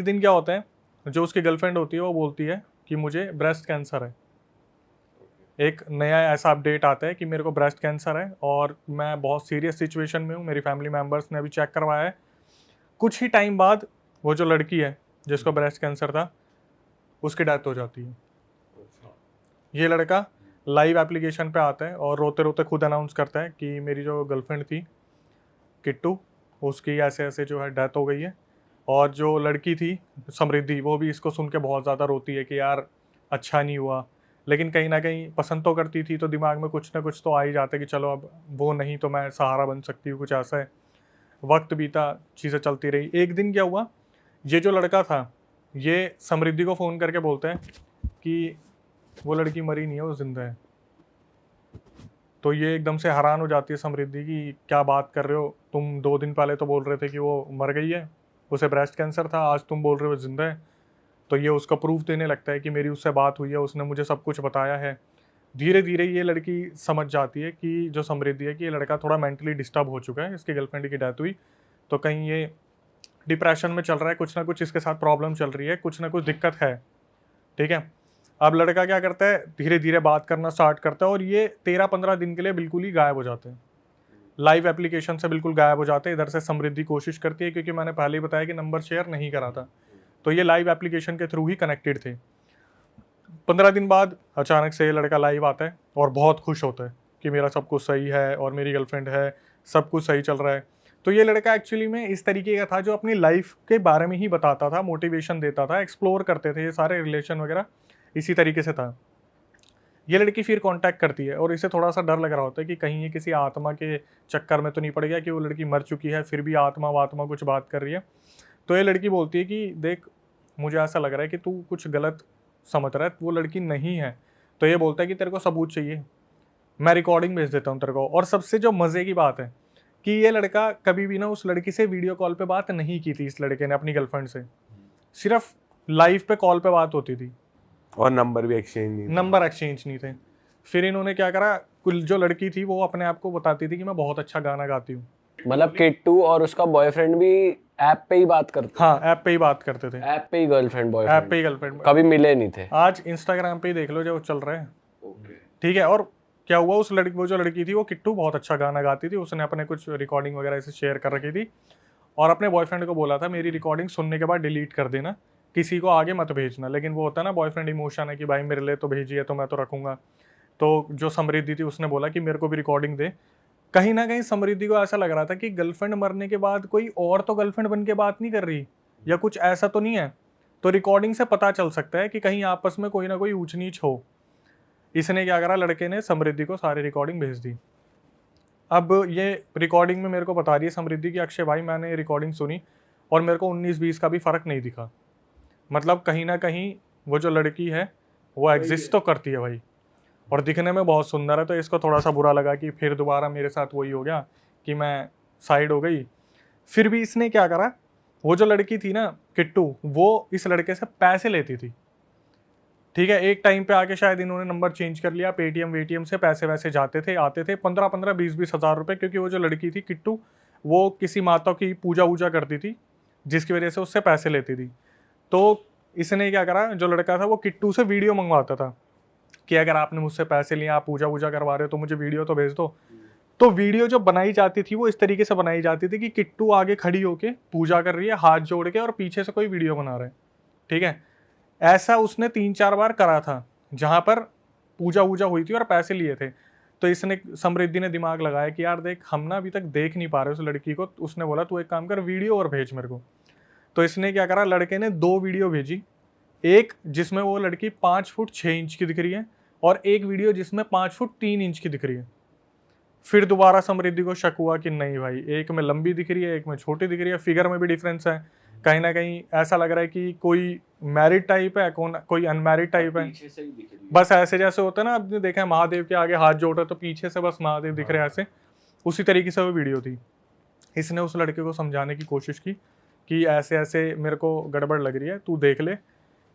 एक दिन क्या होता है, जो उसकी गर्लफ्रेंड होती है वो बोलती है कि मुझे ब्रेस्ट कैंसर है। एक नया ऐसा अपडेट आता है कि मेरे को ब्रेस्ट कैंसर है और मैं बहुत सीरियस सिचुएशन में हूँ, मेरी फैमिली मेम्बर्स ने अभी चेक करवाया है। कुछ ही टाइम बाद वो जो लड़की है जिसको ब्रेस्ट कैंसर था, उसकी डेथ हो जाती है। ये लड़का लाइव एप्लीकेशन पे आता है और रोते रोते खुद अनाउंस करता है कि मेरी जो गर्लफ्रेंड थी किट्टू, उसकी ऐसे ऐसे जो है डेथ हो गई है। और जो लड़की थी समृद्धि, वो भी इसको सुन के बहुत ज़्यादा रोती है कि यार अच्छा नहीं हुआ, लेकिन कहीं ना कहीं पसंद तो करती थी, तो दिमाग में कुछ ना कुछ तो आ ही जाता है कि चलो अब वो नहीं तो मैं सहारा बन सकती हूँ, कुछ ऐसा है। वक्त बीता, चीज़ें चलती रही। एक दिन क्या हुआ, ये जो लड़का था ये समृद्धि को फ़ोन करके बोलता है कि वो लड़की मरी नहीं है, वो जिंदा है। तो ये एकदम से हैरान हो जाती है समृद्धि की, क्या बात कर रहे हो तुम, 2 दिन पहले तो बोल रहे थे कि वो मर गई है, उसे ब्रेस्ट कैंसर था, आज तुम बोल रहे हो जिंदा है। तो ये उसका प्रूफ देने लगता है कि मेरी उससे बात हुई है, उसने मुझे सब कुछ बताया है। धीरे धीरे ये लड़की समझ जाती है कि जो समृद्धि है कि ये लड़का थोड़ा मेंटली डिस्टर्ब हो चुका है, इसकी गर्लफ्रेंड की डेथ हुई, तो कहीं ये डिप्रेशन में चल रहा है, कुछ ना कुछ इसके साथ प्रॉब्लम चल रही है, कुछ ना कुछ दिक्कत है। ठीक है, अब लड़का क्या करता है, धीरे धीरे बात करना स्टार्ट करता है और ये 13-15 दिन के लिए बिल्कुल ही गायब हो जाते हैं, लाइव एप्लीकेशन से बिल्कुल गायब हो जाते हैं। इधर से समृद्धि कोशिश करती है, क्योंकि मैंने पहले ही बताया कि नंबर शेयर नहीं करा था, तो ये लाइव एप्लीकेशन के थ्रू ही कनेक्टेड थे। 15 दिन बाद अचानक से ये लड़का लाइव आता है और बहुत खुश होता है कि मेरा सब कुछ सही है और मेरी गर्लफ्रेंड है, सब कुछ सही चल रहा है। तो ये लड़का एक्चुअली में इस तरीके का था जो अपनी लाइफ के बारे में ही बताता था, मोटिवेशन देता था, एक्सप्लोर करते थे ये सारे रिलेशन वगैरह, इसी तरीके से था। ये लड़की फिर कांटेक्ट करती है और इसे थोड़ा सा डर लग रहा होता है कि कहीं ये किसी आत्मा के चक्कर में तो नहीं पड़ गया कि वो लड़की मर चुकी है फिर भी आत्मा वात्मा कुछ बात कर रही है। तो ये लड़की बोलती है कि देख, मुझे ऐसा लग रहा है कि तू कुछ गलत समझ रहा है, वो लड़की नहीं है। तो ये बोलता है कि तेरे को सबूत चाहिए, मैं रिकॉर्डिंग भेज देता हूँ तेरे को। और सबसे जो मज़े की बात है कि ये लड़का कभी भी ना उस लड़की से वीडियो कॉल पे बात नहीं की थी, इस लड़के ने अपनी गर्लफ्रेंड से, सिर्फ लाइव पे कॉल पे बात होती थी और नंबर एक्सचेंज नहीं थे। फिर इन्होंने क्या करा, कुल जो लड़की थी वो अपने आप को बताती थी कि मैं बहुत अच्छा गाना गाती हूँ। मतलब किट्टू और उसका बॉयफ्रेंड भी ऐप पे ही बात करते? हाँ, ऐप पे ही बात करते थे, ऐप पे ही गर्लफ्रेंड ऐप बॉयफ्रेंड, पे ही गर्लफ्रेंड। कभी मिले नहीं थे? आज इंस्टाग्राम पे ही देख लो जो चल रहा है। ठीक है, और क्या हुआ, उस लड़की, वो जो लड़की थी वो किट्टू बहुत अच्छा गाना गाती थी, उसने अपने कुछ रिकॉर्डिंग वगैरह ऐसे शेयर कर रखी थी और अपने बॉयफ्रेंड को बोला था मेरी रिकॉर्डिंग सुनने के बाद डिलीट कर देना, किसी को आगे मत भेजना। लेकिन वो होता है ना बॉयफ्रेंड इमोशन है कि भाई मेरे लिए तो भेजिए तो मैं तो रखूंगा। तो जो समृद्धि थी उसने बोला कि मेरे को भी रिकॉर्डिंग दे। कहीं ना कहीं समृद्धि को ऐसा लग रहा था कि गर्लफ्रेंड मरने के बाद कोई और तो गर्लफ्रेंड बन के बात नहीं कर रही, या कुछ ऐसा तो नहीं है। तो रिकॉर्डिंग से पता चल सकता है कि कहीं आपस में कोई ना कोई ऊंच नीच हो। इसने क्या करा, लड़के ने समृद्धि को सारी रिकॉर्डिंग भेज दी। अब ये रिकॉर्डिंग में मेरे को बता रही है समृद्धि कि अक्षय भाई मैंने रिकॉर्डिंग सुनी और मेरे को 19-20 का भी फ़र्क नहीं दिखा। मतलब कहीं ना कहीं वो जो लड़की है वो एग्जिस्ट तो करती है भाई, और दिखने में बहुत सुंदर है। तो इसको थोड़ा सा बुरा लगा कि फिर दोबारा मेरे साथ वही हो गया कि मैं साइड हो गई। फिर भी इसने क्या करा, वो जो लड़की थी ना किट्टू, वो इस लड़के से पैसे लेती थी। ठीक है, एक टाइम पे आके शायद इन्होंने नंबर चेंज कर लिया, पेटीएम वेटीएम से पैसे वैसे जाते थे आते थे, 15-15 20-20 हज़ार रुपए, क्योंकि वो जो लड़की थी किट्टू वो किसी माता की पूजा वूजा करती थी, जिसकी वजह से उससे पैसे लेती थी। तो इसने क्या करा, जो लड़का था वो किट्टू से वीडियो मंगवाता था कि अगर आपने मुझसे पैसे लिए, आप पूजा वूजा करवा रहे हो तो मुझे वीडियो तो भेज दो। तो वीडियो जो बनाई जाती थी वो इस तरीके से बनाई जाती थी कि किट्टू आगे खड़ी होके पूजा कर रही है हाथ जोड़ के और पीछे से कोई वीडियो बना रहा है। ठीक है, ऐसा उसने 3-4 बार करा था जहां पर पूजा वूजा हुई थी और पैसे लिए थे। तो इसने, समृद्धि ने दिमाग लगाया कि यार देख, हम ना अभी तक देख नहीं पा रहे उस लड़की को। उसने बोला तू एक काम कर, वीडियो और भेज मेरे को। तो इसने क्या करा, लड़के ने 2 वीडियो भेजी, एक जिसमें वो लड़की 5 फुट 6 इंच की दिख रही है और एक वीडियो जिसमें 5 फुट 3 इंच की दिख रही है। फिर दोबारा समृद्धि को शक हुआ कि नहीं भाई, एक में लंबी दिख रही है, एक में छोटी दिख रही है, फिगर में भी डिफरेंस है, कहीं ना कहीं ऐसा लग रहा है कि कोई मैरिड टाइप है, कोई अनमैरिड टाइप है। बस ऐसे जैसे होता है ना, आपने देखा है महादेव के आगे हाथ जोड़ा तो पीछे से बस महादेव दिख रहे हैं, ऐसे उसी तरीके से वो वीडियो थी। इसने उस लड़के को समझाने की कोशिश की कि ऐसे ऐसे मेरे को गड़बड़ लग रही है, तू देख ले।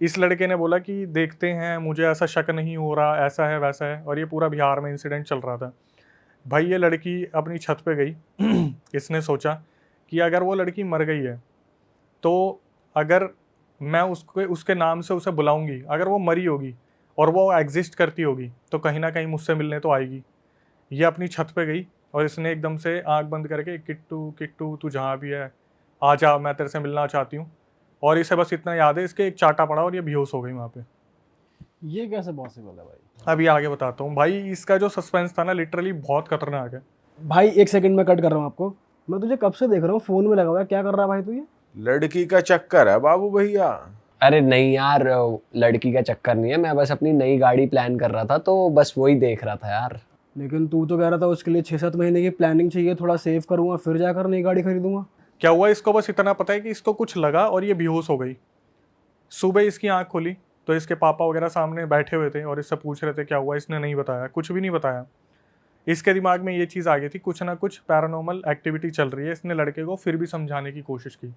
इस लड़के ने बोला कि देखते हैं, मुझे ऐसा शक नहीं हो रहा, ऐसा है वैसा है। और ये पूरा बिहार में इंसिडेंट चल रहा था भाई। ये लड़की अपनी छत पे गई इसने सोचा कि अगर वो लड़की मर गई है तो अगर मैं उसके नाम से उसे बुलाऊंगी, अगर वो मरी होगी और वो एग्जिस्ट करती होगी तो कहीं ना कहीं मुझसे मिलने तो आएगी। ये अपनी छत पे गई और इसने एकदम से आंख बंद करके, किट्टू किट्टू तू जहाँ भी है आ जा, मैं तेरे से मिलना चाहती हूँ। और इसे बस इतना याद है, इसके एक चाटा पड़ा और ये बेहोश हो गई वहाँ पे। ये कैसे पॉसिबल है भाई? अभी आगे बताता हूँ भाई, इसका जो सस्पेंस था ना लिटरली बहुत खतरनाक है। भाई 1 सेकंड में कट कर रहा हूँ आपको। मैं तुझे कब से देख रहा हूँ फोन में लगा हुआ है, क्या कर रहा है भाई तू ये? लड़की का चक्कर है बाबू भैया। अरे नहीं यार, लड़की का चक्कर नहीं है, मैं बस अपनी नई गाड़ी प्लान कर रहा था तो बस वही देख रहा था यार। लेकिन तू तो कह रहा था उसके लिए 6-7 महीने की प्लानिंग चाहिए, थोड़ा सेव करूंगा फिर जाकर नई गाड़ी खरीदूंगा। क्या हुआ, इसको बस इतना पता है कि इसको कुछ लगा और ये बेहोश हो गई। सुबह इसकी आंख खुली तो इसके पापा वगैरह सामने बैठे हुए थे और इससे पूछ रहे थे क्या हुआ। इसने नहीं बताया, कुछ भी नहीं बताया। इसके दिमाग में ये चीज़ आ गई थी कुछ ना कुछ पैरानॉर्मल एक्टिविटी चल रही है। इसने लड़के को फिर भी समझाने की कोशिश की।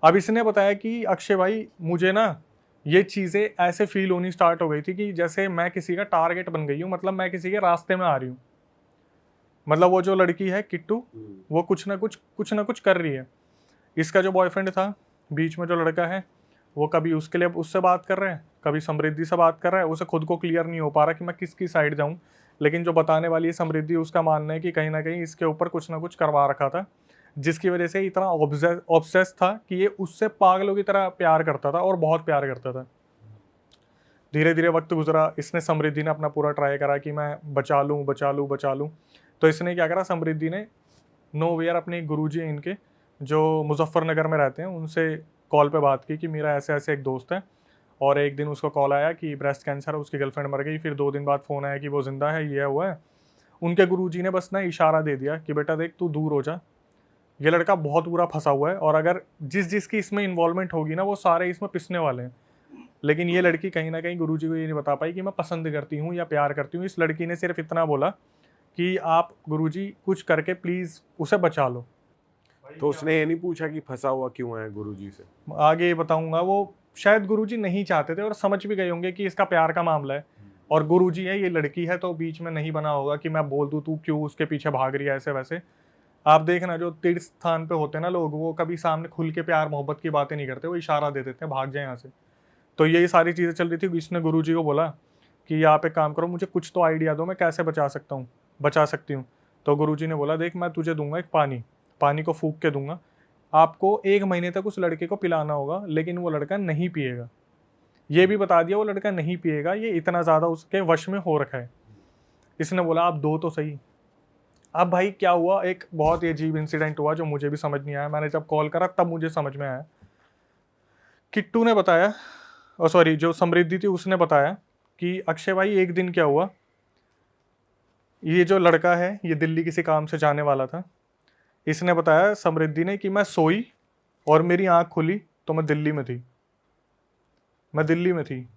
अब इसने बताया कि अक्षय भाई मुझे ना ये चीज़ें ऐसे फील होनी स्टार्ट हो गई थी कि जैसे मैं किसी का टारगेट बन गई हूँ, मतलब मैं किसी के रास्ते में आ रही हूँ। मतलब वो जो लड़की है किट्टू, वो कुछ ना कुछ कर रही है। इसका जो बॉयफ्रेंड था, बीच में जो लड़का है, वो कभी उसके लिए उससे बात कर रहे हैं, कभी समृद्धि से बात कर रहा है। उसे खुद को क्लियर नहीं हो पा रहा कि मैं किसकी साइड जाऊं। लेकिन जो बताने वाली है समृद्धि, उसका मानना है कि कहीं ना कहीं इसके ऊपर कुछ ना कुछ करवा रखा था, जिसकी वजह से इतना ऑब्सेस था कि ये उससे पागलों की तरह प्यार करता था और बहुत प्यार करता था। धीरे धीरे वक्त गुजरा, इसने समृद्धि ने अपना पूरा ट्राई करा कि मैं बचा लूँ। तो इसने क्या करा, समृद्धि ने नोवेयर अपने गुरुजी हैं इनके जो मुजफ्फरनगर में रहते हैं, उनसे कॉल पे बात की कि मेरा ऐसे ऐसे एक दोस्त है। और एक दिन उसको कॉल आया कि ब्रेस्ट कैंसर है, उसकी गर्लफ्रेंड मर गई। फिर 2 दिन बाद फ़ोन आया कि वो ज़िंदा है, ये हुआ है। उनके गुरुजी ने बस ना इशारा दे दिया कि बेटा देख तू दूर हो जा, ये लड़का बहुत बुरा फंसा हुआ है और अगर जिसकी इसमें इन्वॉल्वमेंट होगी ना वो सारे इसमें पिसने वाले हैं। लेकिन ये लड़की कहीं ना कहीं गुरुजी को ये नहीं बता पाई कि मैं पसंद करती हूँ या प्यार करती हूँ। इस लड़की ने सिर्फ इतना बोला कि आप गुरुजी कुछ करके प्लीज़ उसे बचा लो। तो उसने ये नहीं पूछा कि फंसा हुआ क्यों है गुरुजी से? आगे बताऊंगा। वो शायद गुरुजी नहीं चाहते थे और समझ भी गए होंगे कि इसका प्यार का मामला है और गुरुजी है, ये लड़की है, तो बीच में नहीं बना होगा कि मैं बोल दूं तू क्यों उसके पीछे भाग रही है ऐसे वैसे। आप देखना जो तीर्थ स्थान पे होते हैं ना लोग, वो कभी सामने खुल के प्यार मोहब्बत की बातें नहीं करते, वो इशारा दे देते हैं भाग जाए यहाँ से। तो यही सारी चीज़ें चल रही थी। इसने गुरुजी को बोला कि आप एक काम करो, मुझे कुछ तो आइडिया दो, मैं कैसे बचा सकती हूँ। तो गुरुजी ने बोला देख मैं तुझे दूंगा एक पानी को फूंक के दूंगा, आपको 1 महीने तक उस लड़के को पिलाना होगा, लेकिन वो लड़का नहीं पिएगा। ये भी बता दिया वो लड़का नहीं पिएगा, ये इतना ज़्यादा उसके वश में हो रखा है। इसने बोला आप दो तो सही। अब भाई क्या हुआ, एक बहुत ही अजीब इंसिडेंट हुआ जो मुझे भी समझ नहीं आया। मैंने जब कॉल करा तब मुझे समझ में आया। किट्टू ने बताया, और सॉरी जो समृद्धि थी उसने बताया कि अक्षय भाई एक दिन क्या हुआ, ये जो लड़का है ये दिल्ली किसी काम से जाने वाला था। इसने बताया समृद्धि ने कि मैं सोई और मेरी आंख खुली तो मैं दिल्ली में थी,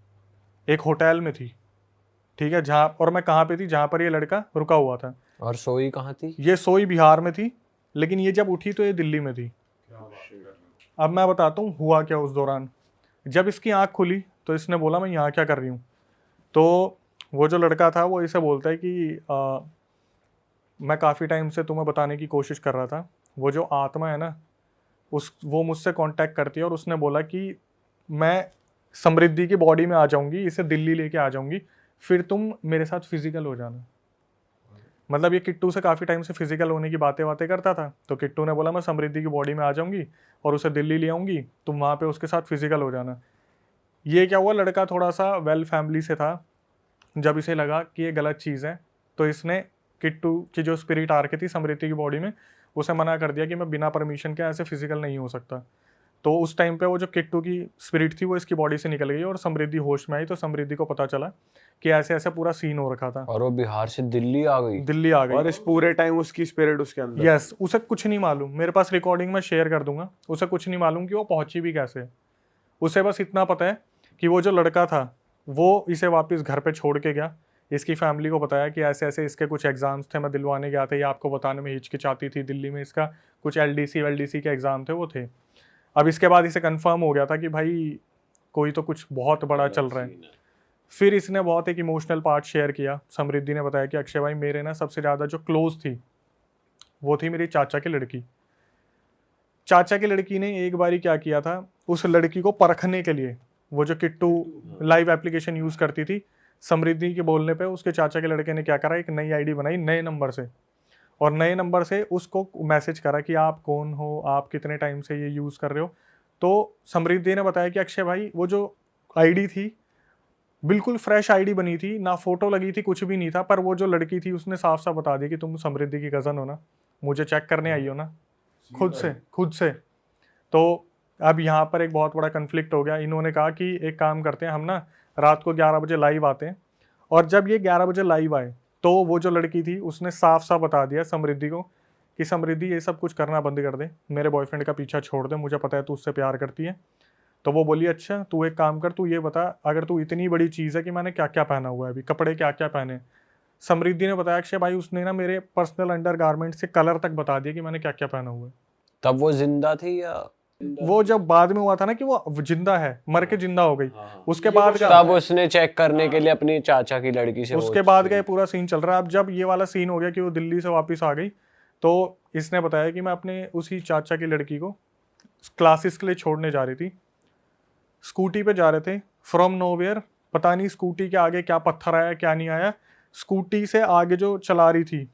एक होटल में थी, ठीक है, जहाँ, और मैं कहाँ पे थी, जहाँ पर ये लड़का रुका हुआ था। और सोई कहाँ थी? ये सोई बिहार में थी, लेकिन ये जब उठी तो ये दिल्ली में थी। अब मैं बताता हूँ हुआ क्या उस दौरान। जब इसकी आंख खुली तो इसने बोला मैं यहाँ क्या कर रही हूँ। तो वो जो लड़का था वो इसे बोलता है कि मैं काफ़ी टाइम से तुम्हें बताने की कोशिश कर रहा था, वो जो आत्मा है ना वो मुझसे कांटेक्ट करती है और उसने बोला कि मैं समृद्धि की बॉडी में आ जाऊंगी, इसे दिल्ली लेके आ जाऊंगी, फिर तुम मेरे साथ फिजिकल हो जाना। मतलब ये किट्टू से काफ़ी टाइम से फिजिकल होने की बातें करता था। तो किट्टू ने बोला मैं समृद्धि की बॉडी में आ जाऊंगी और उसे दिल्ली ले आऊंगी, तुम वहाँ पे उसके साथ फिजिकल हो जाना। ये क्या हुआ, लड़का थोड़ा सा वेल फैमिली से था। जब इसे लगा कि ये गलत चीज़ है तो इसने किट्टू की जो स्पिरिट आ रखी थी समृद्धि की बॉडी में, उसे मना कर दिया कि मैं बिना परमिशन के ऐसे फिजिकल नहीं हो सकता। तो उस टाइम पे वो जो किट्टू की स्पिरिट थी वो इसकी बॉडी से निकल गई और समृद्धि होश में आई। तो समृद्धि को पता चला कि ऐसे ऐसे पूरा सीन हो रखा था और वो बिहार से दिल्ली आ गई। और इस पूरे टाइम उसकी स्पिरिट उसके अंदर। यस, उसे कुछ नहीं मालूम, मेरे पास रिकॉर्डिंग में शेयर कर दूंगा, उसे कुछ नहीं मालूम कि वो पहुंची भी कैसे। उसे बस इतना पता है कि वो जो लड़का था वो इसे वापस घर पे छोड़ के गया। इसकी फैमिली को बताया कि ऐसे ऐसे इसके कुछ एग्ज़ाम्स थे, मैं दिलवाने गया था, ये आपको बताने में हिचकिचाती थी, दिल्ली में इसका कुछ LDC के एग्ज़ाम थे वो थे। अब इसके बाद इसे कंफर्म हो गया था कि भाई कोई तो कुछ बहुत बड़ा चल रहा है। फिर इसने बहुत एक इमोशनल पार्ट शेयर किया। समृद्धि ने बताया कि अक्षय भाई मेरे ना सबसे ज़्यादा जो क्लोज थी वो थी मेरी चाचा की लड़की। चाचा की लड़की ने एक बारी क्या किया था, उस लड़की को परखने के लिए, वो जो किट्टू लाइव एप्लीकेशन यूज़ करती थी, समृद्धि के बोलने पे उसके चाचा के लड़के ने क्या करा, एक नई आईडी बनाई नए नंबर से, और नए नंबर से उसको मैसेज करा कि आप कौन हो, आप कितने टाइम से ये यूज़ कर रहे हो। तो समृद्धि ने बताया कि अक्षय भाई वो जो आईडी थी बिल्कुल फ्रेश आईडी बनी थी, ना फोटो लगी थी, कुछ भी नहीं था, पर वो जो लड़की थी उसने साफ साफ बता दिया कि तुम समृद्धि की कज़न हो ना, मुझे चेक करने आई हो ना, खुद से। तो अब यहाँ पर एक बहुत बड़ा कन्फ्लिक्ट हो गया। इन्होंने कहा कि एक काम करते हैं, हम ना रात को 11 बजे लाइव आते हैं, और जब ये 11 बजे लाइव आए तो वो जो लड़की थी उसने साफ साफ बता दिया समृद्धि को कि समृद्धि ये सब कुछ करना बंद कर दे, मेरे बॉयफ्रेंड का पीछा छोड़ दे, मुझे पता है तू उससे प्यार करती है। तो वो बोली अच्छा तू एक काम कर, तू ये बता अगर तू इतनी बड़ी चीज़ है कि मैंने क्या क्या पहना हुआ है, अभी कपड़े क्या क्या पहने। समृद्धि ने बताया अक्षय भाई उसने ना मेरे पर्सनल अंडरगारमेंट से कलर तक बता दिया कि मैंने क्या क्या पहना हुआ है। तब वो जिंदा थी या वो जब बाद में हुआ था ना कि वो जिंदा है, मर के जिंदा हो गई, उसके बाद तब उसने चेक करने के लिए अपनी चाचा की लड़की से उसके बाद का ये पूरा सीन चल रहा है। अब जब ये वाला सीन हो गया कि वो दिल्ली से वापस आ गई, तो इसने बताया कि मैं अपने उसी चाचा की लड़की को क्लासेस के लिए छोड़ने जा रही थी, स्कूटी पे जा रहे थे फ्रॉम नोवेयर, पता नहीं स्कूटी के आगे क्या पत्थर आया क्या नहीं आया, स्कूटी से आगे जो चला रही थी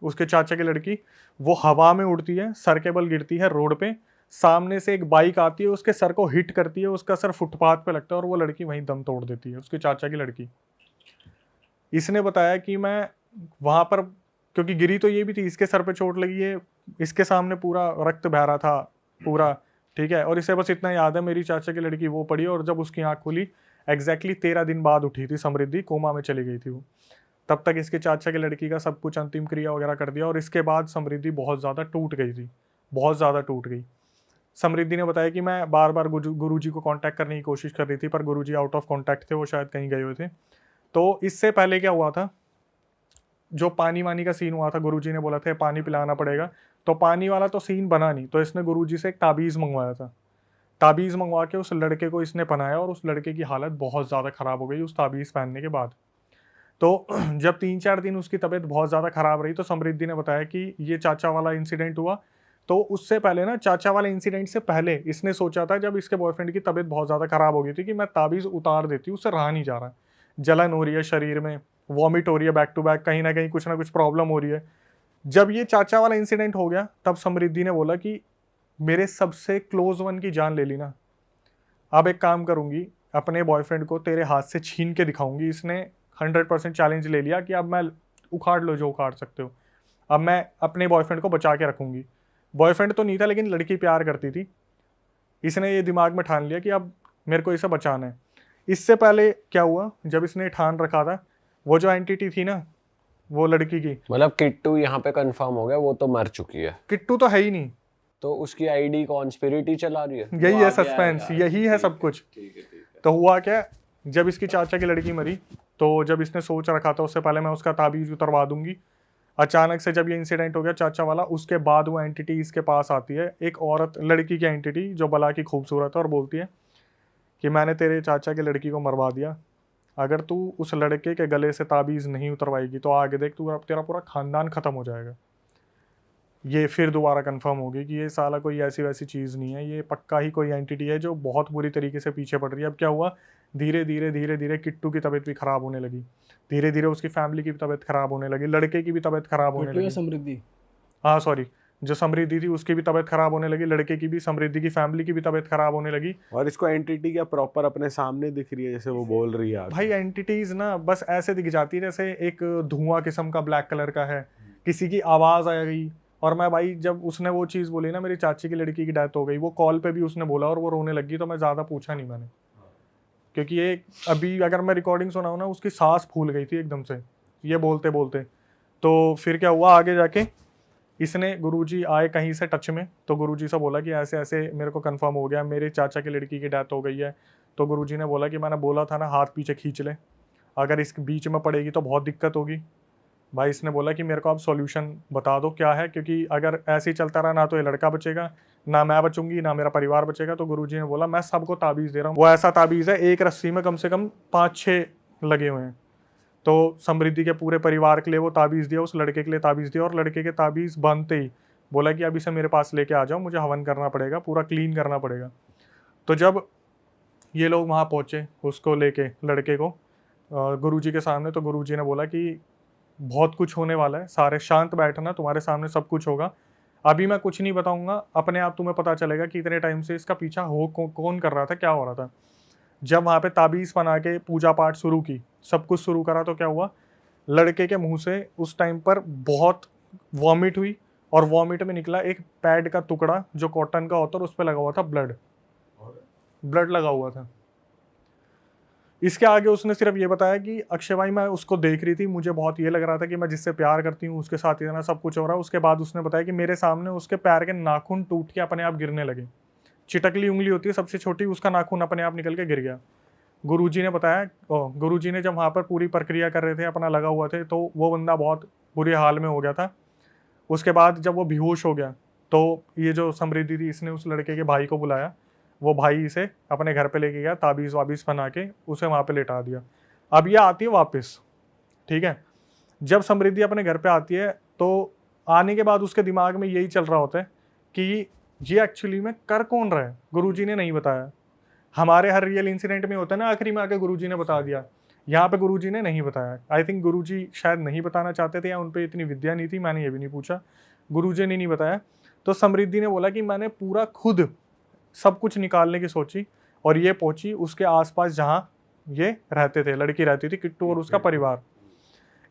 उसके चाचा की लड़की, वो हवा में उड़ती है, सर के बल गिरती है रोड पे, सामने से एक बाइक आती है उसके सर को हिट करती है, उसका सर फुटपाथ पे लगता है और वो लड़की वहीं दम तोड़ देती है, उसके चाचा की लड़की। इसने बताया कि मैं वहाँ पर, क्योंकि गिरी तो ये भी थी, इसके सर पे चोट लगी है, इसके सामने पूरा रक्त बह रहा था पूरा, ठीक है, और इसे बस इतना याद है मेरी चाचा की लड़की वो पड़ी, और जब उसकी आँख खुली एग्जैक्टली 13 दिन बाद उठी थी समृद्धि, कोमा में चली गई थी वो। तब तक इसके चाचा की लड़की का सब कुछ अंतिम क्रिया वगैरह कर दिया, और इसके बाद समृद्धि बहुत ज़्यादा टूट गई थी, बहुत ज़्यादा टूट गई। समृद्धि ने बताया कि मैं बार बार गुरुजी को कांटेक्ट करने की कोशिश कर रही थी, पर गुरुजी आउट ऑफ कांटेक्ट थे, वो शायद कहीं गए हुए थे। तो इससे पहले क्या हुआ था, जो पानी वानी का सीन हुआ था, गुरुजी ने बोला था पानी पिलाना पड़ेगा, तो पानी वाला तो सीन बना नहीं, तो इसने गुरुजी से एक ताबीज़ मंगवाया था। ताबीज़ मंगवा के उस लड़के को इसने पहनाया, और उस लड़के की हालत बहुत ज़्यादा ख़राब हो गई उस ताबीज़ पहनने के बाद। तो जब 3-4 दिन उसकी तबीयत बहुत ज़्यादा ख़राब रही, तो समृद्धि ने बताया कि ये चाचा वाला इंसिडेंट हुआ। तो उससे पहले ना, चाचा वाले इंसिडेंट से पहले इसने सोचा था, जब इसके बॉयफ्रेंड की तबीयत बहुत ज़्यादा ख़राब हो गई थी, कि मैं ताबीज़ उतार देती हूँ, उससे रहा नहीं जा रहा है, जलन हो रही है शरीर में, वॉमिट हो रही है बैक टू बैक, कहीं ना कुछ प्रॉब्लम हो रही है। जब ये चाचा वाला इंसिडेंट हो गया, तब समृद्धि ने बोला कि मेरे सबसे क्लोज वन की जान ले ली ना, अब एक काम करूँगी, अपने बॉयफ्रेंड को तेरे हाथ से छीन के दिखाऊंगी। इसने 100% चैलेंज ले लिया कि अब मैं, उखाड़ लो जो उखाड़ सकते हो, अब मैं अपने बॉयफ्रेंड को बचा के रखूंगी। बॉयफ्रेंड तो नहीं था, लेकिन लड़की प्यार करती थी। इसने ये दिमाग में ठान लिया कि अब मेरे को इसे बचाना है। इससे पहले क्या हुआ, जब इसने ठान रखा था, वो जो एंटिटी थी ना वो लड़की की, मतलब किट्टू यहाँ पे कंफर्म हो गया, वो तो मर चुकी है, किट्टू तो है ही नहीं, तो उसकी आईडी कॉन्स्पिरिटी चला रही है। यही है सस्पेंस, यही है सब कुछ। तो हुआ क्या, जब इसकी चाचा की लड़की मरी, तो जब इसने सोच रखा था उससे पहले मैं उसका ताबीज़ उतरवा दूंगी, अचानक से जब ये इंसिडेंट हो गया चाचा वाला, उसके बाद वो एंटिटी इसके पास आती है, एक औरत, लड़की की एंटिटी जो बला की खूबसूरत है, और बोलती है कि मैंने तेरे चाचा की लड़की को मरवा दिया, अगर तू उस लड़के के गले से ताबीज़ नहीं उतरवाएगी तो आगे देख तू, तेरा पूरा खानदान ख़त्म हो जाएगा। ये फिर दोबारा कंफर्म होगी कि ये साला कोई ऐसी वैसी चीज़ नहीं है, ये पक्का ही कोई एंटिटी है जो बहुत बुरी तरीके से पीछे पड़ रही है। अब क्या हुआ, धीरे धीरे किट्टू की तबीयत भी ख़राब होने लगी, धीरे धीरे उसकी फैमिली की भी तबीयत ख़राब होने लगी, लड़के की भी तबीयत ख़राब होने लगी। समृद्धि, हाँ सॉरी, जो समृद्धि थी उसकी भी तबीयत ख़राब होने लगी, लड़के की भी, समृद्धि की फैमिली की भी तबीयत ख़राब होने लगी। और इसको एंटिटी क्या प्रॉपर अपने सामने दिख रही है जैसे वो बोल रही है? भाई एंटिटीज़ ना बस ऐसे दिख जाती है जैसे एक धुआं किस्म का ब्लैक कलर का है, किसी की आवाज़ आ गई। और मैं भाई, जब उसने वो चीज़ बोली ना, मेरी चाची की लड़की की डेथ हो गई, वो कॉल पे भी उसने बोला और वो रोने लगी, तो मैं ज़्यादा पूछा नहीं मैंने, क्योंकि ये अभी अगर मैं रिकॉर्डिंग सुनाऊँ ना, उसकी सांस फूल गई थी एकदम से ये बोलते बोलते। तो फिर क्या हुआ आगे जाके, इसने, गुरुजी आए कहीं से टच में, तो गुरुजी से बोला कि ऐसे ऐसे मेरे को कंफर्म हो गया, मेरे चाचा की लड़की की डेथ हो गई है। तो गुरुजी ने बोला कि मैंने बोला था ना, हाथ पीछे खींच ले, अगर इस बीच में पड़ेगी तो बहुत दिक्कत होगी। भाई इसने बोला कि मेरे को आप सॉल्यूशन बता दो क्या है, क्योंकि अगर ऐसे ही चलता रहा ना तो ये लड़का बचेगा, ना मैं बचूंगी, ना मेरा परिवार बचेगा। तो गुरुजी ने बोला मैं सबको ताबीज़ दे रहा हूँ, वो ऐसा ताबीज़ है एक रस्सी में कम से कम 5-6 लगे हुए हैं। तो समृद्धि के पूरे परिवार के लिए वो ताबीज़ दिया, उस लड़के के लिए ताबीज़ दिया, और लड़के के ताबीज़ बनते ही बोला कि अब इसे मेरे पास लेके आ जाओ, मुझे हवन करना पड़ेगा, पूरा क्लीन करना पड़ेगा। तो जब ये लोग वहाँ पहुँचे उसको लेके, लड़के को गुरुजी के सामने, तो गुरुजी ने बोला कि बहुत कुछ होने वाला है, सारे शांत बैठना, तुम्हारे सामने सब कुछ होगा, अभी मैं कुछ नहीं बताऊंगा, अपने आप तुम्हें पता चलेगा कि इतने टाइम से इसका पीछा कौन कर रहा था, क्या हो रहा था। जब वहाँ पे ताबीज़ बना के पूजा पाठ शुरू की, सब कुछ शुरू करा, तो क्या हुआ, लड़के के मुंह से उस टाइम पर बहुत वॉमिट हुई, और वॉमिट में निकला एक पैड का टुकड़ा जो कॉटन का होता है, उस पर लगा हुआ था ब्लड लगा हुआ था। इसके आगे उसने सिर्फ ये बताया कि अक्षय भाई मैं उसको देख रही थी, मुझे बहुत ये लग रहा था कि मैं जिससे प्यार करती हूँ उसके साथ इतना सब कुछ हो रहा है। उसके बाद उसने बताया कि मेरे सामने उसके पैर के नाखून टूट के अपने आप गिरने लगे, चिटकली उंगली होती है सबसे छोटी, उसका नाखून अपने आप निकल के गिर गया। गुरुजी ने बताया, गुरुजी ने जब वहाँ पर पूरी प्रक्रिया कर रहे थे, अपना लगा हुआ थे, तो वो बंदा बहुत बुरे हाल में हो गया था। उसके बाद जब वो बेहोश हो गया, तो ये जो समृद्धि थी, इसने उस लड़के के भाई को बुलाया, वो भाई इसे अपने घर पे लेके गया, ताबीज़ वाबीज़ बना के उसे वहाँ पे लेटा दिया। अब ये आती है वापस, ठीक है। जब समृद्धि अपने घर पे आती है, तो आने के बाद उसके दिमाग में यही चल रहा होता है कि ये एक्चुअली में कर कौन रहा है, गुरुजी ने नहीं बताया। हमारे हर रियल इंसिडेंट में होता है ना, आखिरी में आके गुरुजी ने बता दिया, यहाँ पे गुरुजी ने नहीं बताया। आई थिंक गुरुजी शायद नहीं बताना चाहते थे, या उन पर इतनी विद्या नहीं थी, मैंने ये भी नहीं पूछा, गुरुजी ने नहीं बताया। तो समृद्धि ने बोला कि मैंने पूरा खुद सब कुछ निकालने की सोची, और ये पहुंची उसके आसपास जहाँ ये रहते थे, लड़की रहती थी, किट्टू और उसका परिवार।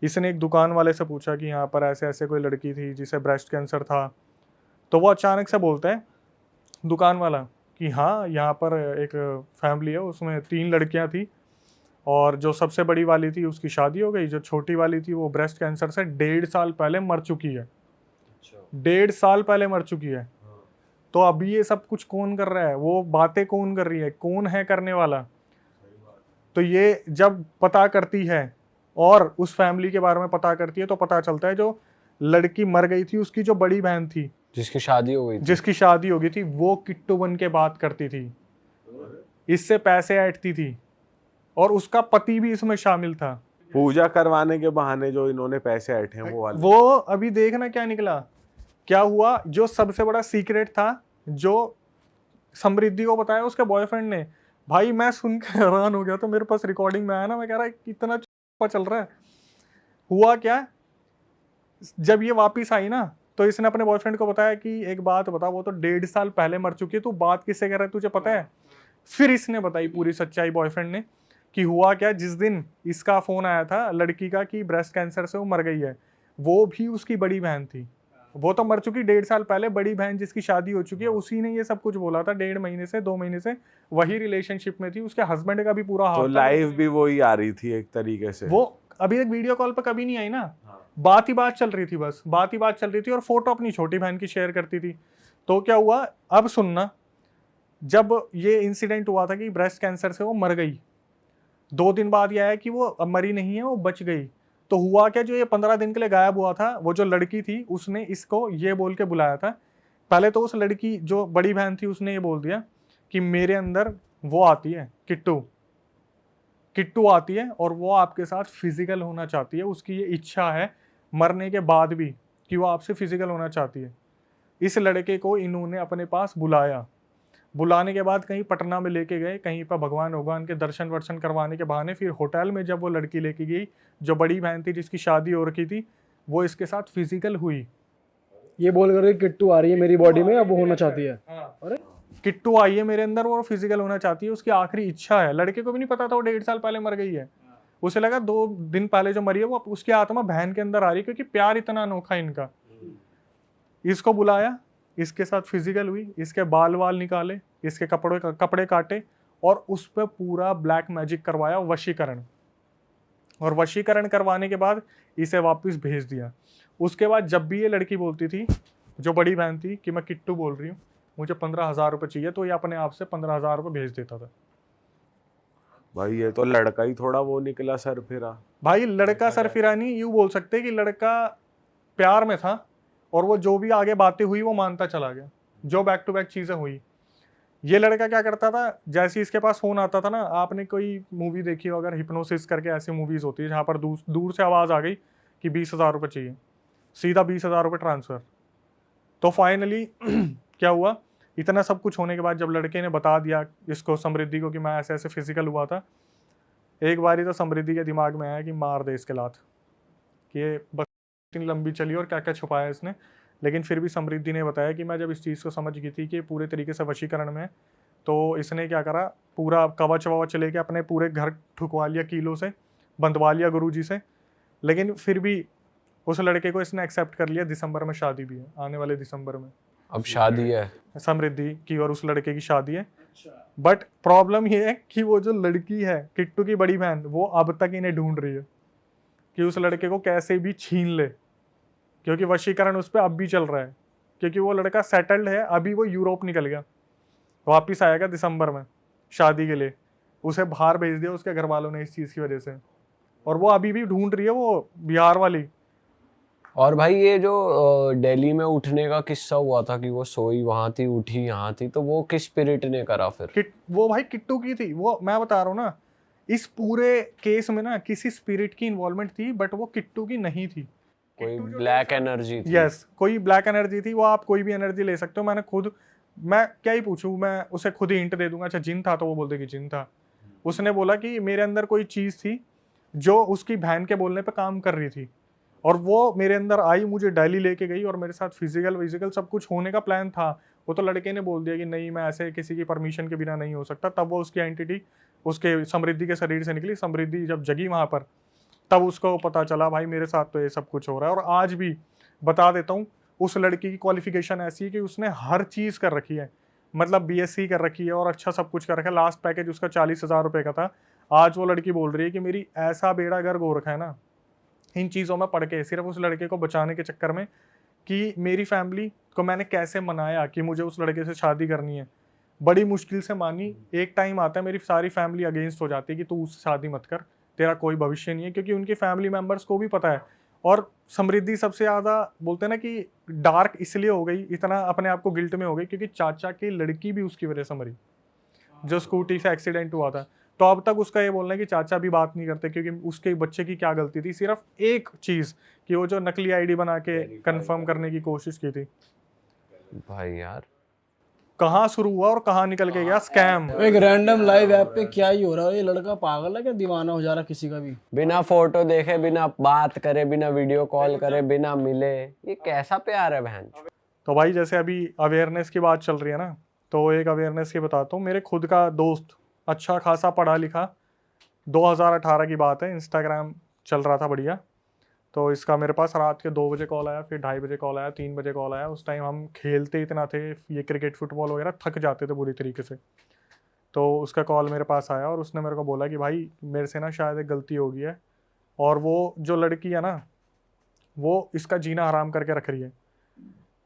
इसने एक दुकान वाले से पूछा कि यहाँ पर ऐसे ऐसे कोई लड़की थी जिसे ब्रेस्ट कैंसर था। तो वो अचानक से बोलता है दुकान वाला कि हाँ, यहाँ पर एक फैमिली है, उसमें 3 लड़कियाँ थी, और जो सबसे बड़ी वाली थी उसकी शादी हो गई, जो छोटी वाली थी वो ब्रेस्ट कैंसर से 1.5 साल पहले मर चुकी है। 1.5 साल पहले मर चुकी है। तो अभी ये सब कुछ कौन कर रहा है, वो बातें कौन कर रही है, कौन है करने वाला। तो ये जब पता करती है और उस फैमिली के बारे में पता करती है, तो पता चलता है जो लड़की मर गई थी उसकी जो बड़ी बहन थी, जिसकी शादी हो गई थी, जिसकी शादी हो गई थी, वो किट्टू बन के बात करती थी, इससे पैसे ऐंठती थी, और उसका पति भी इसमें शामिल था। पूजा करवाने के बहाने जो इन्होंने पैसे ऐंठे हैं वो वाले। वो अभी देखना क्या निकला, क्या हुआ। जो सबसे बड़ा सीक्रेट था जो समृद्धि को बताया उसके बॉयफ्रेंड ने, भाई मैं सुन के हैरान हो गया। तो मेरे पास रिकॉर्डिंग में आया ना, मैं कह रहा कितना चल रहा है। हुआ क्या, जब ये वापिस आई ना, तो इसने अपने बॉयफ्रेंड को बताया कि एक बात बता, वो तो 1.5 साल पहले मर चुकी है, तू बात किससे कर रहा है, तुझे पता है। फिर इसने बताई पूरी सच्चाई बॉयफ्रेंड ने कि हुआ क्या। जिस दिन इसका फोन आया था लड़की का कि ब्रेस्ट कैंसर से वो मर गई है, वो भी उसकी बड़ी बहन थी। वो तो मर चुकी 1.5 साल पहले, बड़ी बहन जिसकी शादी हो चुकी है, उसी ने ये सब कुछ बोला था। 1.5 महीने से 2 महीने से वही रिलेशनशिप में थी, उसके हस्बैंड का भी पूरा हाथ तो लाइव भी वही आ रही थी एक तरीके से। वो अभी तक वीडियो कॉल पर कभी नहीं आई ना, बात ही बात चल रही थी, बस बात ही बात चल रही थी, और फोटो अपनी छोटी बहन की शेयर करती थी। तो क्या हुआ, अब सुनना, जब ये इंसिडेंट हुआ था कि ब्रेस्ट कैंसर से वो मर गई, 2 दिन बाद ये आया कि वो अब मरी नहीं है, वो बच गई। तो हुआ क्या, जो ये 15 दिन के लिए गायब हुआ था, वो जो लड़की थी उसने इसको ये बोल के बुलाया था। पहले तो उस लड़की जो बड़ी बहन थी उसने ये बोल दिया कि मेरे अंदर वो आती है, किट्टू आती है, और वो आपके साथ फिजिकल होना चाहती है, उसकी ये इच्छा है मरने के बाद भी कि वो आपसे फिजिकल होना चाहती है। इस लड़के को इन्होंने अपने पास बुलाया, बुलाने के बाद कहीं पटना में लेके गए, कहीं पर भगवान के दर्शन वर्शन करवाने के बहाने। फिर होटल में जब वो लड़की लेके गई, जो बड़ी बहन थी जिसकी शादी हो रखी थी, वो इसके साथ फिजिकल हुई। ये बोल कर किट्टू आ रही है मेरी बॉडी में, अब वो होना चाहती है। अरे किट्टू आई है मेरे अंदर और फिजिकल होना चाहती है, उसकी आखिरी इच्छा है। लड़के को भी नहीं पता था वो 1.5 साल पहले मर गई है, उसे लगा 2 दिन पहले जो मरी है वो उसकी आत्मा बहन के अंदर आ रही है, क्योंकि प्यार इतना अनोखा इनका। इसको बुलाया, इसके साथ फिजिकल हुई, इसके बाल वाल निकाले, इसके कपड़े काटे, और उस पर पूरा ब्लैक मैजिक करवाया, वशीकरण। और वशीकरण करवाने के बाद इसे वापस भेज दिया। उसके बाद जब भी ये लड़की बोलती थी, जो बड़ी बहन थी, कि मैं किट्टू बोल रही हूँ, मुझे 15,000 रुपये चाहिए, तो ये अपने आप से 15,000 रुपये भेज देता था। भाई ये तो लड़का ही थोड़ा वो निकला सर फिरा। भाई लड़का सर फिरा नहीं, यूँ बोल सकते कि लड़का प्यार में था, और वो जो भी आगे बातें हुई वो मानता चला गया, जो बैक टू बैक चीज़ें हुई। ये लड़का क्या करता था, जैसे इसके पास फ़ोन आता था ना, आपने कोई मूवी देखी हो अगर, हिप्नोसिस करके ऐसी मूवीज़ होती है जहाँ पर दूर से आवाज़ आ गई कि 20,000 रुपये चाहिए, सीधा 20,000 रुपये ट्रांसफ़र। तो फाइनली क्या हुआ, इतना सब कुछ होने के बाद जब लड़के ने बता दिया इसको, समृद्धि को, कि मैं ऐसे ऐसे फिजिकल हुआ था, एक बारी तो समृद्धि के दिमाग में आया कि मार दे इसके लात, कि ये बस इतनी लंबी चली और क्या क्या छुपाया इसने। लेकिन फिर भी समृद्धि ने बताया कि मैं जब इस चीज़ को समझ गई थी कि पूरे तरीके से वशीकरण में, तो इसने क्या करा, पूरा कवच ववच लेके अपने पूरे घर ठुकवा लिया, कीलों से बंधवा लिया गुरुजी से। लेकिन फिर भी उस लड़के को इसने एक्सेप्ट कर लिया। दिसंबर में शादी भी है, आने वाले दिसंबर में अब शादी है समृद्धि की और उस लड़के की शादी है। बट प्रॉब्लम ये है कि वो जो लड़की है, किट्टू की बड़ी बहन, वो अब तक इन्हें ढूंढ रही है कि उस लड़के को कैसे भी छीन ले, क्योंकि वशीकरण उस पर अब भी चल रहा है। क्योंकि वो लड़का सेटल्ड है, अभी वो यूरोप निकल गया, वापिस आएगा दिसंबर में शादी के लिए। उसे बाहर भेज दिया उसके घर वालों ने इस चीज़ की वजह से, और वो अभी भी ढूंढ रही है, वो बिहार वाली। और भाई ये जो दिल्ली में उठने का किस्सा हुआ था कि वो सोई वहां थी, उठी यहाँ थी, तो वो किस स्पिरिट ने करा फिर? वो भाई किट्टू की थी। वो मैं बता रहा हूँ ना, इस पूरे केस में ना किसी स्पिरिट की इन्वॉल्वमेंट थी, बट वो किट्टू की नहीं थी। कोई ब्लैक एनर्जी थी। यस, कोई ब्लैक एनर्जी थी। वो आप कोई भी एनर्जी ले सकते हो। मैं क्या ही पूछूं, मैं उसे खुद ही हिंट दे दूंगा। अच्छा जिन था, तो वो बोल देगी जिन था। उसने बोला कि मेरे अंदर कोई चीज़ थी जो उसकी बहन के बोलने पे काम कर रही थी, और वो मेरे अंदर आई, मुझे दिल्ली लेके गई, और मेरे साथ फिजिकल सब कुछ होने का प्लान था। वो तो लड़के ने बोल दिया कि नहीं, मैं ऐसे किसी की परमिशन के बिना नहीं हो सकता। तब वो उसकी एंटिटी उसके समृद्धि के शरीर से निकली। समृद्धि जब जगी वहाँ पर, तब उसको पता चला भाई मेरे साथ तो ये सब कुछ हो रहा है। और आज भी बता देता हूँ, उस लड़की की क्वालिफिकेशन ऐसी है कि उसने हर चीज़ कर रखी है। मतलब बीएससी कर रखी है और अच्छा सब कुछ कर रखा है। लास्ट पैकेज उसका 40,000 रुपये का था। आज वो लड़की बोल रही है कि मेरी ऐसा बेड़ा गर्क हो रखा है ना इन चीज़ों में पढ़ के, सिर्फ उस लड़के को बचाने के चक्कर में, कि मेरी फैमिली को मैंने कैसे मनाया कि मुझे उस लड़के से शादी करनी है। बड़ी मुश्किल से मानी। एक टाइम आता है मेरी सारी फैमिली अगेंस्ट हो जाती है कि तू उससे शादी मत कर, तेरा कोई भविष्य नहीं है, क्योंकि उनके फैमिली मेम्बर्स को भी पता है। और समृद्धि सबसे ज़्यादा बोलते हैं ना कि डार्क इसलिए हो गई, इतना अपने आप को गिल्ट में हो गई, क्योंकि चाचा की लड़की भी उसकी वजह से मरी, जो स्कूटी से एक्सीडेंट हुआ था। तो अब तक उसका ये बोलना है कि चाचा भी बात नहीं करते, क्योंकि उसके बच्चे की क्या गलती थी। सिर्फ एक चीज़ कि वो जो नकली आईडी बना के कंफर्म करने की कोशिश की थी। भाई यार कहाँ शुरू हुआ और कहाँ निकल के गया स्कैम। एक रैंडम लाइव ऐप पे क्या ही हो रहा है? ये लड़का पागल है क्या? दीवाना हो जा रहा किसी का भी? बिना फोटो देखे, बिना बात करे, बिना वीडियो कॉल करे, बिना मिले, ये कैसा प्यार है बहन? तो भाई जैसे अभी अवेयरनेस की बात चल रही है ना, तो एक अवेयरनेस की बताता हूँ। मेरे खुद का दोस्त, अच्छा खासा पढ़ा लिखा, 2018 की बात है, इंस्टाग्राम चल रहा था बढ़िया। तो इसका मेरे पास रात के 2 बजे कॉल आया, फिर 2:30 बजे कॉल आया, 3 बजे कॉल आया। उस टाइम हम खेलते इतना थे, ये क्रिकेट फुटबॉल वगैरह, थक जाते थे बुरी तरीके से। तो उसका कॉल मेरे पास आया और उसने मेरे को बोला कि भाई मेरे से ना शायद एक गलती हो गई है, और वो जो लड़की है ना, वो इसका जीना हराम करके रख रही है।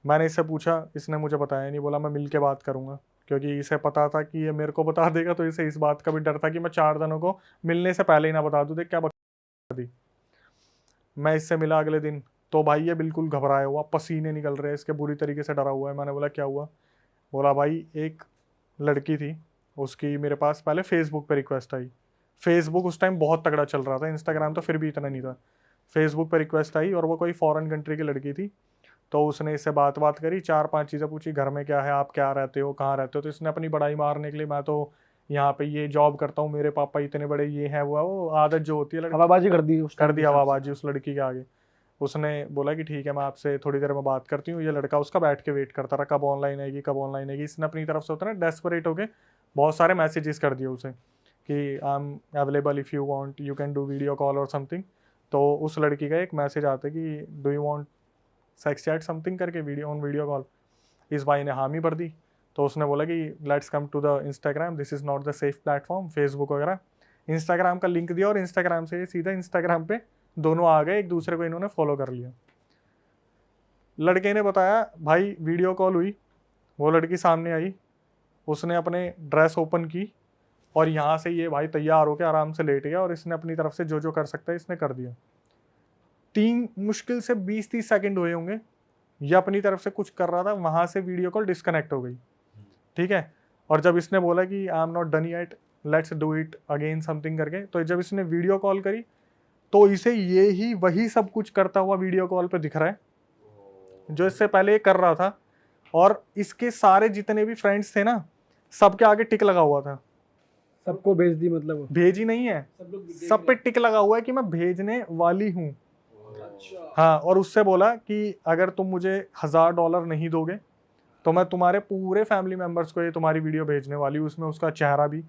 मैंने इससे पूछा, इसने मुझे बताया नहीं। बोला मैं मिल के बात करूँगा, क्योंकि इसे पता था कि ये मेरे को बता देगा। तो इसे इस बात का भी डर था कि मैं 4 दिनों को मिलने से पहले ही ना बता दूँ। देख क्या बता दी। मैं इससे मिला अगले दिन, तो भाई ये बिल्कुल घबराया हुआ, पसीने निकल रहे हैं इसके, बुरी तरीके से डरा हुआ है। मैंने बोला क्या हुआ? बोला भाई एक लड़की थी, उसकी मेरे पास पहले फेसबुक पे रिक्वेस्ट आई। फेसबुक उस टाइम बहुत तगड़ा चल रहा था, इंस्टाग्राम तो फिर भी इतना नहीं था। फेसबुक पे रिक्वेस्ट आई और वो कोई फॉरेन कंट्री की लड़की थी। तो उसने इससे बात करी, 4-5 चीज़ें पूछी, घर में क्या है, आप क्या रहते हो, कहाँ रहते हो। तो इसने अपनी बड़ाई मारने के लिए, मैं तो यहाँ पे ये जॉब करता हूँ, मेरे पापा इतने बड़े, ये है वो आदत जो होती है लड़की, हवाबाजी कर दी कर दी हवाबाजी उस लड़की के आगे। उसने बोला कि ठीक है, मैं आपसे थोड़ी देर में बात करती हूँ। ये लड़का उसका बैठ के वेट करता रहा, कब ऑनलाइन आएगी, कब ऑनलाइन आएगी। इसने अपनी तरफ से होता है ना डेस्परेट होके बहुत सारे मैसेजेस कर दिए उसे कि I am available if you want, you can do video call और समथिंग। तो उस लड़की का एक मैसेज आता है कि do you want sex chat something करके, वीडियो कॉल। इस भाई ने हामी भर दी। तो उसने बोला कि let's come to the Instagram, this is not the safe platform. Facebook वगैरह, इंस्टाग्राम का लिंक दिया और इंस्टाग्राम से सीधा इंस्टाग्राम पे दोनों आ गए, एक दूसरे को इन्होंने फॉलो कर लिया। लड़के ने बताया भाई वीडियो कॉल हुई, वो लड़की सामने आई, उसने अपने ड्रेस ओपन की और यहाँ से ये भाई तैयार होकर आराम से लेट गया, और इसने अपनी तरफ से जो कर सकता है इसने कर दिया। 3 मुश्किल से 20-30 सेकंड हुए होंगे, ये अपनी तरफ से कुछ कर रहा था, वहाँ से वीडियो कॉल डिस्कनेक्ट हो गई। ठीक है, और जब इसने बोला कि I am not done yet, let's do it again something करके, तो जब इसने वीडियो कॉल करी तो इसे ये ही वही सब कुछ करता हुआ वीडियो कॉल पे दिख रहा है जो इससे पहले कर रहा था। और इसके सारे जितने भी फ्रेंड्स थे ना, सबके आगे टिक लगा हुआ था। सबको भेज दी मतलब वो? भेजी नहीं है, सब पे टिक लगा हुआ है कि मैं भेजने वाली हूँ। हाँ, और उससे बोला कि अगर तुम मुझे $1000 नहीं दोगे तो मैं तुम्हारे पूरे फैमिली मेंबर्स को ये तुम्हारी वीडियो भेजने वाली हूँ। उसमें उसका चेहरा भी,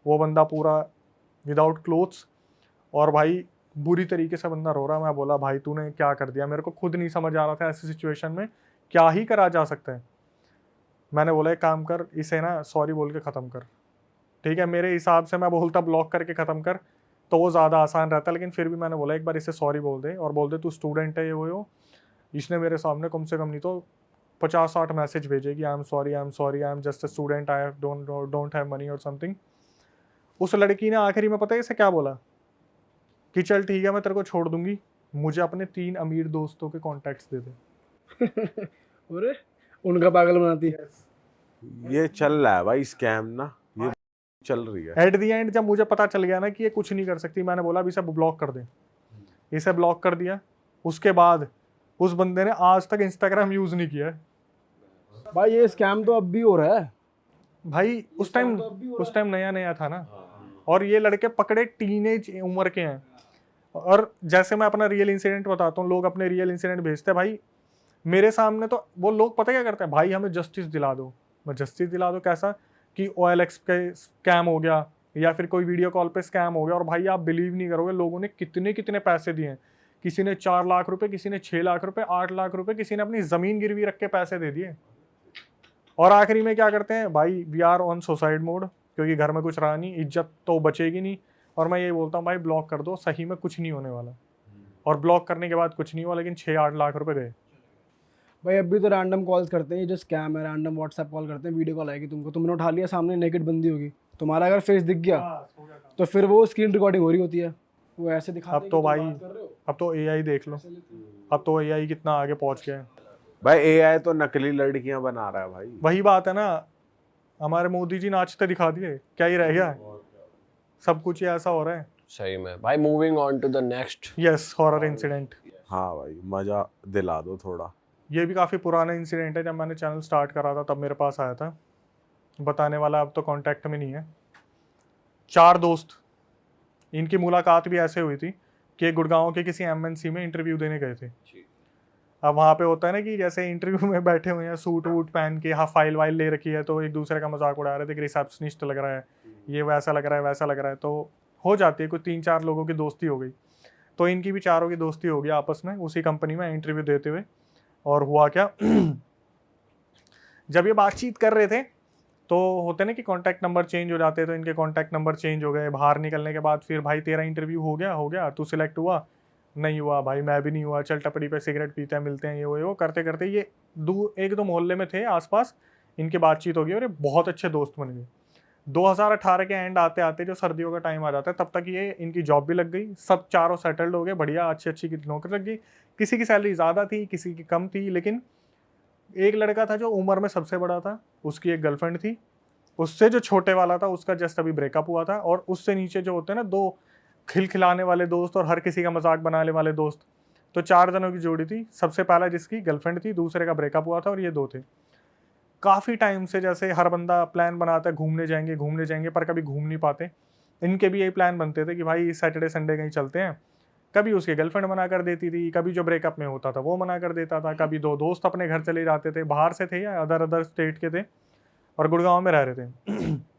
वो बंदा पूरा विदाउट क्लोथ्स, और भाई बुरी तरीके से बंदा रो रहा। मैं बोला भाई तूने क्या कर दिया, मेरे को खुद नहीं समझ आ रहा था ऐसी सिचुएशन में क्या ही करा जा सकता है। मैंने बोला एक काम कर, इसे ना सॉरी बोल के ख़त्म कर, ठीक है। मेरे हिसाब से मैं बोलता ब्लॉक करके ख़त्म कर तो वो ज़्यादा आसान रहता, लेकिन फिर भी मैंने बोला एक बार इसे सॉरी बोल दे, और बोल दे तू स्टूडेंट है ये वो हो। इसने मेरे सामने कम से कम नहीं तो 50-60 मैसेज भेजे कि I am sorry, I am just a student, I don't have money और समथिंग। उस लड़की ने आखिरी में पता है इसे क्या बोला कि चल ठीक है मैं तेरे को छोड़ दूंगी, मुझे अपने 3 अमीर दोस्तों के कॉन्टैक्ट्स दे दे। अरे उनका पागल बनाती है। ये चल रहा है भाई स्कैम ना, ये चल रही है। एट दी एंड जब मुझे पता चल गया ना कि ये कुछ नहीं कर सकती, मैंने बोला अब इसे ब्लॉक कर दे। इसे ब्लॉक कर दिया। उसके बाद उस बंदे ने आज तक इंस्टाग्राम यूज नहीं किया है। भाई ये स्कैम तो अब भी हो रहा है भाई उस टाइम नया नया था ना, और ये लड़के पकड़े टीनेज उम्र के हैं। और जैसे मैं अपना रियल इंसिडेंट बताता हूँ, लोग अपने रियल इंसिडेंट भेजते हैं भाई मेरे सामने, तो वो लोग पता क्या करते हैं, भाई हमें जस्टिस दिला दो। मैं जस्टिस दिला दो कैसा कि OLX पे स्कैम हो गया या फिर कोई वीडियो कॉल पे स्कैम हो गया, और भाई आप बिलीव नहीं करोगे लोगों ने कितने कितने पैसे दिए हैं। किसी ने 4 लाख रुपए, किसी ने 6 लाख रुपए, 8 लाख रुपए, किसी ने अपनी ज़मीन गिरवी रख के पैसे दे दिए। और आखिरी में क्या करते हैं भाई, we are on suicide mode, क्योंकि घर में कुछ रहा नहीं, इज्जत तो बचेगी नहीं। और मैं ये बोलता हूँ भाई ब्लॉक कर दो, सही में कुछ नहीं होने वाला। और ब्लॉक करने के बाद कुछ नहीं हुआ, लेकिन 6-8 लाख रुपए गए। भाई। अभी तो रैंडम कॉल्स करते हैं, ये जो स्कैम है, रैंडम व्हाट्सएप कॉल करते हैं, वीडियो कॉल आएगी तुमको, तुमने उठा लिया, सामने नेकेड बंदी होगी, तुम्हारा अगर फेस दिख गया तो फिर वो स्क्रीन रिकॉर्डिंग हो रही होती है, वो ऐसे दिखाते अब हैं तो कि तुम भाई बात कर रहे हो। अब तो AI देख लो, अब तो AI कितना आगे पहुंच गया है। भाई AI तो नकली लड़कियां बना रहा है भाई। वही बात है ना, हमारे मोदी जी नाचते दिखा दिए, क्या ही रह गया, सब कुछ ही ऐसा हो रहा है। सही में भाई। Moving on to the next. Yes, horror incident. हाँ भाई मजा दिला दो थोड़ा। ये भी काफ़ी पुराना इंसिडेंट है, जब मैंने चैनल स्टार्ट करा था तब मेरे पास आया था। बताने वाला अब तो कांटेक्ट में नहीं है। 4 दोस्त, इनकी मुलाकात भी ऐसे हुई थी कि गुड़गांव के किसी MNC में इंटरव्यू देने गए थे। अब वहाँ पे होता है ना कि जैसे इंटरव्यू में बैठे हुए हैं सूट वूट पहन के, हाँ फाइल वाइल ले रखी है, तो एक दूसरे का मजाक उड़ा रहे थे कि रिसेप्शनिस्ट लग रहा है, ये वैसा लग रहा है, वैसा लग रहा है। तो हो जाती है, कुछ 3-4 लोगों की दोस्ती हो गई। तो इनकी भी चारों की दोस्ती हो गई आपस में उसी कंपनी में इंटरव्यू देते हुए। और हुआ क्या जब ये बातचीत कर रहे थे तो होते ना कि कॉन्टैक्ट नंबर चेंज हो जाते हैं, तो इनके कॉन्टैक्ट नंबर चेंज हो गए। बाहर निकलने के बाद फिर भाई तेरा इंटरव्यू हो गया, तू सिलेक्ट हुआ? नहीं हुआ भाई, मैं भी नहीं हुआ, चल टपड़ी पे सिगरेट पीते हैं, मिलते हैं, ये वो करते करते ये 1-2 मोहल्ले में थे आसपास, इनकी बातचीत हो गई और ये बहुत अच्छे दोस्त बन गए। 2018 के एंड आते आते जो सर्दियों का टाइम आ जाता है, तब तक ये इनकी जॉब भी लग गई, सब चारों सेटल्ड हो गए, बढ़िया अच्छी की नौकरी लग गई। किसी की सैलरी ज़्यादा थी, किसी की कम थी, लेकिन एक लड़का था जो उम्र में सबसे बड़ा था, उसकी एक गर्लफ्रेंड थी। उससे जो छोटे वाला था उसका जस्ट अभी ब्रेकअप हुआ था। और उससे नीचे जो होते हैं ना 2 खिलखिलाने वाले दोस्त और हर किसी का मजाक बनाने वाले दोस्त, तो 4 जनों की जोड़ी थी। सबसे पहला जिसकी गर्लफ्रेंड थी, दूसरे का ब्रेकअप हुआ था, और ये 2 थे। काफ़ी टाइम से जैसे हर बंदा प्लान बनाता है घूमने जाएंगे, पर कभी घूम नहीं पाते। इनके भी यही प्लान बनते थे कि भाई सैटरडे संडे कहीं चलते हैं। कभी उसकी गर्लफ्रेंड मना कर देती थी, कभी जो ब्रेकअप में होता था वो मना कर देता था, कभी 2 दोस्त अपने घर चले जाते थे, बाहर से थे या अदर स्टेट के थे और गुड़गांव में रह रहे थे।